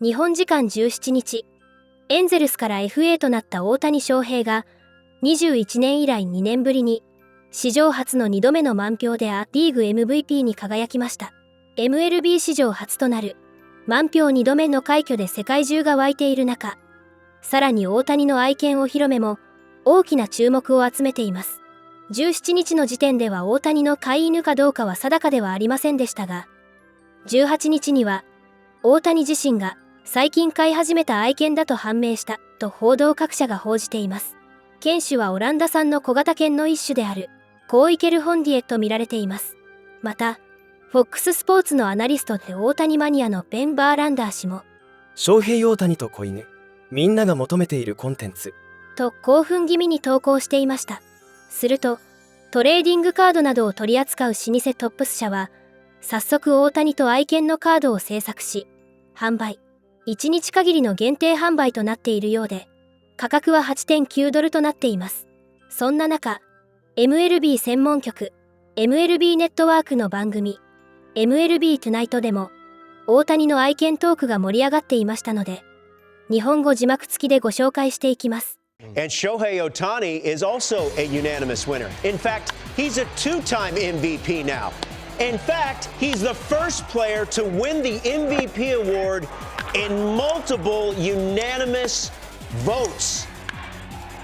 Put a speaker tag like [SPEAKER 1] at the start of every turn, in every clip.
[SPEAKER 1] 日本時間17日、エンゼルスから FA となった大谷翔平が、21年以来2年ぶりに、史上初の2度目の満票でリーグ MVP に輝きました。MLB 史上初となる、満票2度目の快挙で世界中が沸いている中、さらに大谷の愛犬お披露目も、大きな注目を集めています。17日の時点では大谷の飼い犬かどうかは定かではありませんでしたが、18日には、大谷自身が最近飼い始めた愛犬だと判明したと報道各社が報じています。犬種はオランダ産の小型犬の一種であるコーイケルホンディエと見られています。また、FOX スポーツのアナリストで大谷マニアのベン・バーランダー氏も、
[SPEAKER 2] 翔平大谷と子犬、みんなが求めているコンテンツ
[SPEAKER 1] と興奮気味に投稿していました。すると、トレーディングカードなどを取り扱う老舗トップス社は、早速大谷と愛犬のカードを制作し、販売。1日限りの限定販売となっているようで、価格は 8.9 ドルとなっています。そんな中、MLB 専門局、MLB ネットワークの番組、MLB トゥナイトでも、大谷の愛犬トークが盛り上がっていましたので、日本語字幕付きでご紹介していきます。
[SPEAKER 3] And Shohei Ohtani is also a unanimous winner. In fact, he's a two-time MVP now. In fact, he's the first player to win the MVP award in multiple unanimous votes.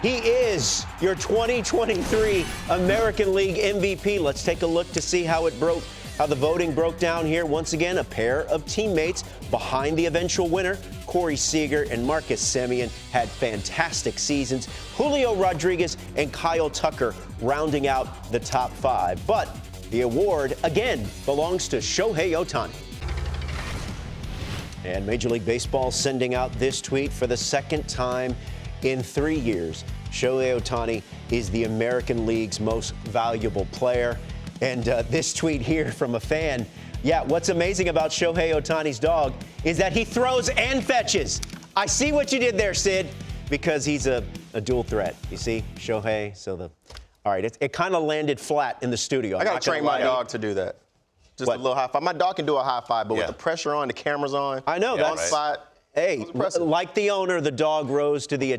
[SPEAKER 3] He is your 2023 American League MVP. Let's take a look to see how the voting broke down here. Once again, a pair of teammates behind the eventual winner. Corey Seager and Marcus Semien had fantastic seasons. Julio Rodriguez and Kyle Tucker rounding out the top five. But the award, again, belongs to Shohei Ohtani. And Major League Baseball sending out this tweet for the second time in 3 years. Shohei Ohtani is the American League's most valuable player. And this tweet here from a fan. Yeah, what's amazing about Shohei Ohtani's dog is that he throws and fetches. I see what you did there, Sid, because he's a dual threat. You see, Shohei, all right, it kind of landed flat in the studio.
[SPEAKER 4] I got to train my dog to do that. Just a little high five. My dog can do a high five, but with the pressure on, the cameras on.
[SPEAKER 3] I know, that's
[SPEAKER 4] on spot.
[SPEAKER 3] Hey, like the owner, the dog rose to the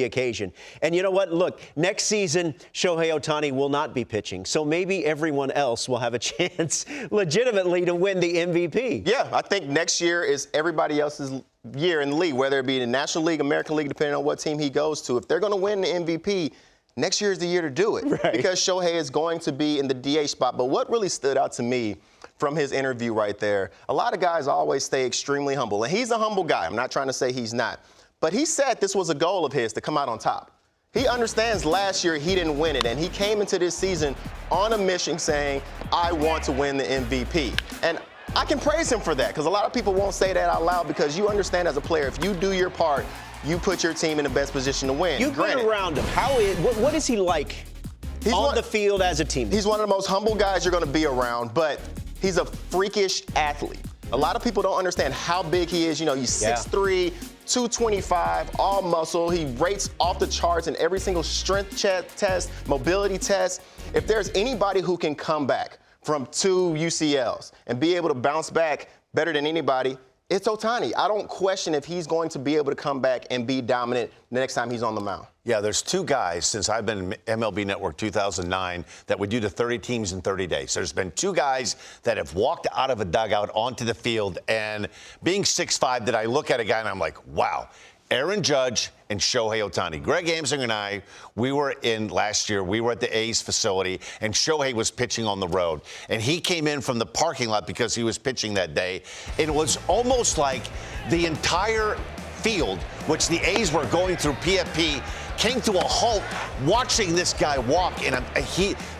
[SPEAKER 3] occasion. And you know what? Look, next season, Shohei Ohtani will not be pitching, so maybe everyone else will have a chance legitimately to win the MVP.
[SPEAKER 4] Yeah, I think next year is everybody else's year in the league, whether it be the National League, American League, depending on what team he goes to. If they're going to win the MVP, next year is the year to do it,
[SPEAKER 3] right?
[SPEAKER 4] Because Shohei is going to be in the DH spot. But what really stood out to me from his interview right there, a lot of guys always stay extremely humble. And he's a humble guy. I'm not trying to say he's not. But he said this was a goal of his to come out on top. He understands last year he didn't win it. And he came into this season on a mission saying, I want to win the MVP. And I can praise him for that, because a lot of people won't say that out loud, because you understand as a player, if you do your part, you put your team in the best position to win.
[SPEAKER 3] You've been around him. What is he like on the field as a teammate?
[SPEAKER 4] He's one of the most humble guys you're going to be around, but he's a freakish athlete. A lot of people don't understand how big he is. You know, he's 6'3", 225, all muscle. He rates off the charts in every single strength test, mobility test. If there's anybody who can come back from 2 UCLs and be able to bounce back better than anybody, it's Ohtani. I don't question if he's going to be able to come back and be dominant the next time he's on the mound.
[SPEAKER 5] Yeah, there's 2 guys since I've been in MLB Network 2009 that would do the 30 teams in 30 days. There's been 2 guys that have walked out of a dugout onto the field, and being 6'5", that I look at a guy and I'm like, wow. Aaron Judge and Shohei Ohtani. Greg Amsinger and I, last year, we were at the A's facility, and Shohei was pitching on the road. And he came in from the parking lot because he was pitching that day. It was almost like the entire field, which the A's were going through PFP, came to a halt watching this guy walk. And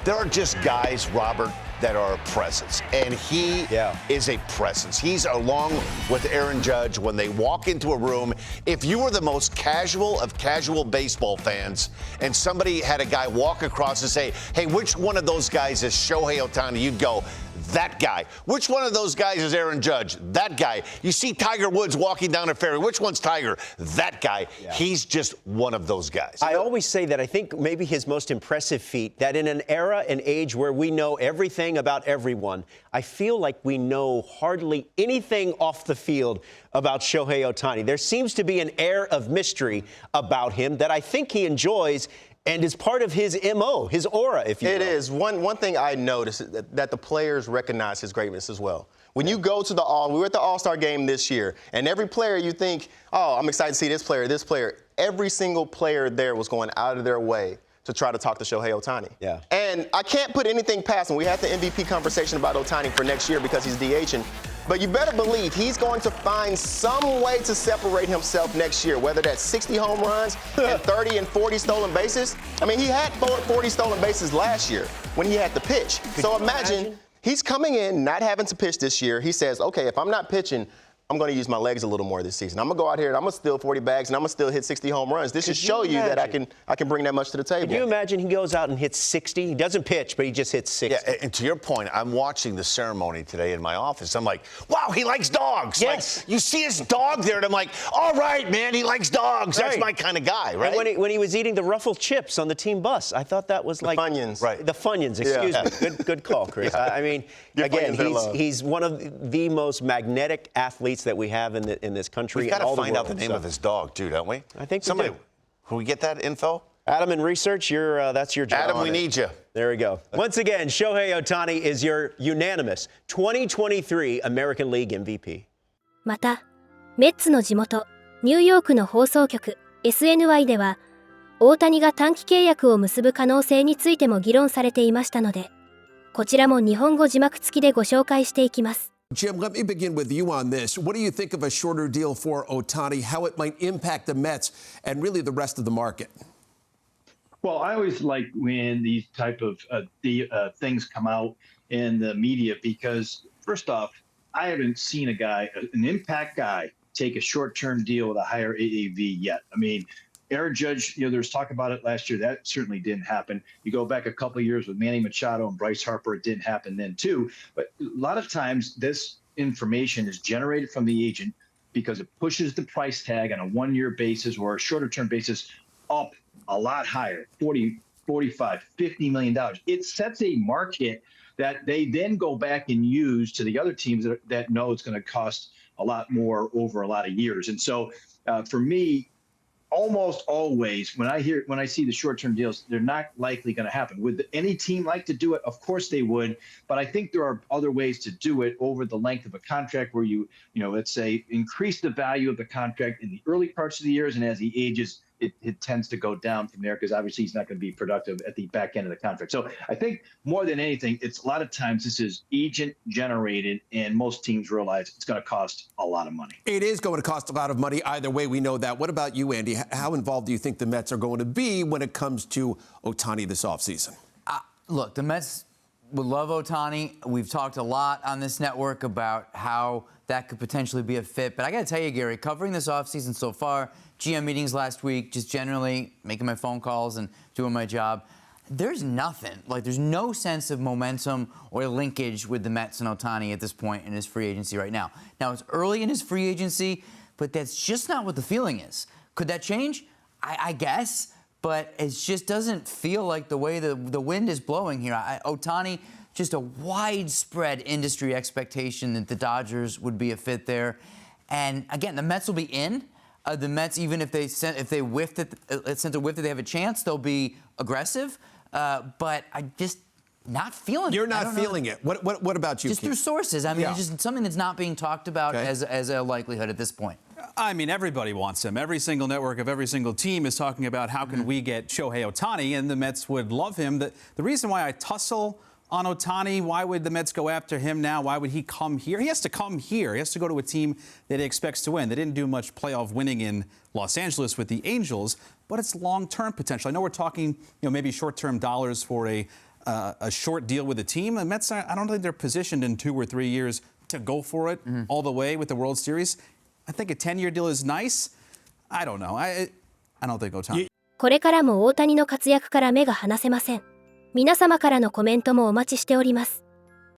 [SPEAKER 5] there are just guys, Robert, that are a presence, and he is a presence. He's along with Aaron Judge when they walk into a room. If you were the most casual of casual baseball fans and somebody had a guy walk across and say, hey, which one of those guys is Shohei Ohtani? You'd go, That guy. Which one of those guys is Aaron Judge? That guy. You see Tiger Woods walking down a fairway. Which one's Tiger? That guy. Yeah. He's just one of those guys.
[SPEAKER 3] I always say that I think maybe his most impressive feat, that in an era and age where we know everything about everyone, I feel like we know hardly anything off the field about Shohei Ohtani. There seems to be an air of mystery about him that I think he enjoys and is part of his MO, his aura, if you will.
[SPEAKER 4] It is. One thing I noticed is that the players recognize his greatness as well. When you go to we were at the All-Star game this year, and every player you think, oh, I'm excited to see this player, every single player there was going out of their way to try to talk to Shohei Ohtani.
[SPEAKER 3] Yeah.
[SPEAKER 4] And I can't put anything past him. We had the MVP conversation about Ohtani for next year because he's DHing. But you better believe he's going to find some way to separate himself next year, whether that's 60 home runs and 30 and 40 stolen bases. I mean, he had 40 stolen bases last year when he had to pitch. So imagine he's coming in, not having to pitch this year. He says, okay, if I'm not pitching, I'm going to use my legs a little more this season. I'm going to go out here and I'm going to steal 40 bags and I'm going to still hit 60 home runs. This should show you that I can bring that much to the table.
[SPEAKER 3] Can you imagine he goes out and hits 60? He doesn't pitch, but he just hits 60.
[SPEAKER 5] Yeah, and to your point, I'm watching the ceremony today in my office. I'm like, wow, he likes dogs.
[SPEAKER 3] Yes.
[SPEAKER 5] Like, you see his dog there, and I'm like, all right, man, he likes dogs. Right. That's my kind of guy, right?
[SPEAKER 3] And when he was eating the ruffled chips on the team bus, I thought that was like
[SPEAKER 4] Funyuns.
[SPEAKER 5] Right.
[SPEAKER 3] The Funyuns, excuse me. Good call, Chris.
[SPEAKER 5] Yeah.
[SPEAKER 3] I mean,
[SPEAKER 4] Your
[SPEAKER 3] again,
[SPEAKER 4] Funyuns
[SPEAKER 3] he's one of the most magnetic athletes that we have in this country.
[SPEAKER 5] We've got to find out the
[SPEAKER 3] world,
[SPEAKER 5] name of his dog, too, don't we?
[SPEAKER 3] I think
[SPEAKER 5] somebody.
[SPEAKER 3] we do.
[SPEAKER 5] Can we get that info?
[SPEAKER 3] Adam, in research, that's your job.
[SPEAKER 5] Adam, we need you.
[SPEAKER 3] There we go. Once again, Shohei Ohtani is your unanimous 2023 American League MVP.
[SPEAKER 1] また、メッツの地元、ニューヨークの放送局 SNY では、大谷が短期契約を結ぶ可能性についても議論されていましたので、こちらも日本語字幕付きでご紹介していきます。
[SPEAKER 6] Jim, let me begin with you on this. What do you think of a shorter deal for Ohtani, how it might impact the Mets and really the rest of the market?
[SPEAKER 7] Well, I always like when these type of things come out in the media because, first off, I haven't seen an impact guy, take a short-term deal with a higher AAV yet. I mean, Aaron Judge, there was talk about it last year. That certainly didn't happen. You go back a couple of years with Manny Machado and Bryce Harper, it didn't happen then too. But a lot of times this information is generated from the agent because it pushes the price tag on a one-year basis or a shorter-term basis up a lot higher, 40, 45, $50 million. It sets a market that they then go back and use to the other teams that know it's going to cost a lot more over a lot of years. And so for me, almost always when I see the short-term deals, they're not likely going to happen. Would any team like to do it? Of course they would, but I think there are other ways to do it over the length of a contract where you let's say increase the value of the contract in the early parts of the years, and as he ages, it tends to go down from there because obviously he's not going to be productive at the back end of the contract. So I think more than anything, it's a lot of times this is agent generated, and most teams realize it's going to cost a lot of money.
[SPEAKER 6] It is going to cost a lot of money either way. We know that. What about you, Andy? How involved do you think the Mets are going to be when it comes to Ohtani this offseason?
[SPEAKER 8] Look, the Mets would love Ohtani. We've talked a lot on this network about how that could potentially be a fit. But I got to tell you, Gary, covering this offseason so far, GM meetings last week, just generally making my phone calls and doing my job, there's nothing. Like, there's no sense of momentum or linkage with the Mets and Ohtani at this point in his free agency right now. Now, it's early in his free agency, but that's just not what the feeling is. Could that change? I guess, but it just doesn't feel like the way the wind is blowing here. Ohtani, just a widespread industry expectation that the Dodgers would be a fit there. And again, the Mets will be in. The Mets, even if they whiffed it, sent a whiff that they have a chance, they'll be aggressive. But I just not feeling it.
[SPEAKER 6] You're not feeling it. What about you,
[SPEAKER 8] Just
[SPEAKER 6] Keith?
[SPEAKER 8] through sources. I mean, it's just something that's not being talked about as a likelihood at this point.
[SPEAKER 9] I mean, everybody wants him. Every single network of every single team is talking about how can we get Shohei Ohtani, and the Mets would love him. The reason why I tussle on Ohtani, why would the Mets go after him now? Why would he come here? He has to come here. He has to go to a team that he expects to win. They didn't do much playoff winning in Los Angeles with the Angels, but it's long-term potential. I know we're talking, maybe short-term dollars for a short deal with a team. The Mets, I don't think they're positioned in 2 or 3 years to go for it all the way with the World Series. I think a 10-year deal is nice. I don't know. I don't think Ohtani.
[SPEAKER 1] これからも大谷の活躍から目が離せません。皆様からのコメントもお待ちしております。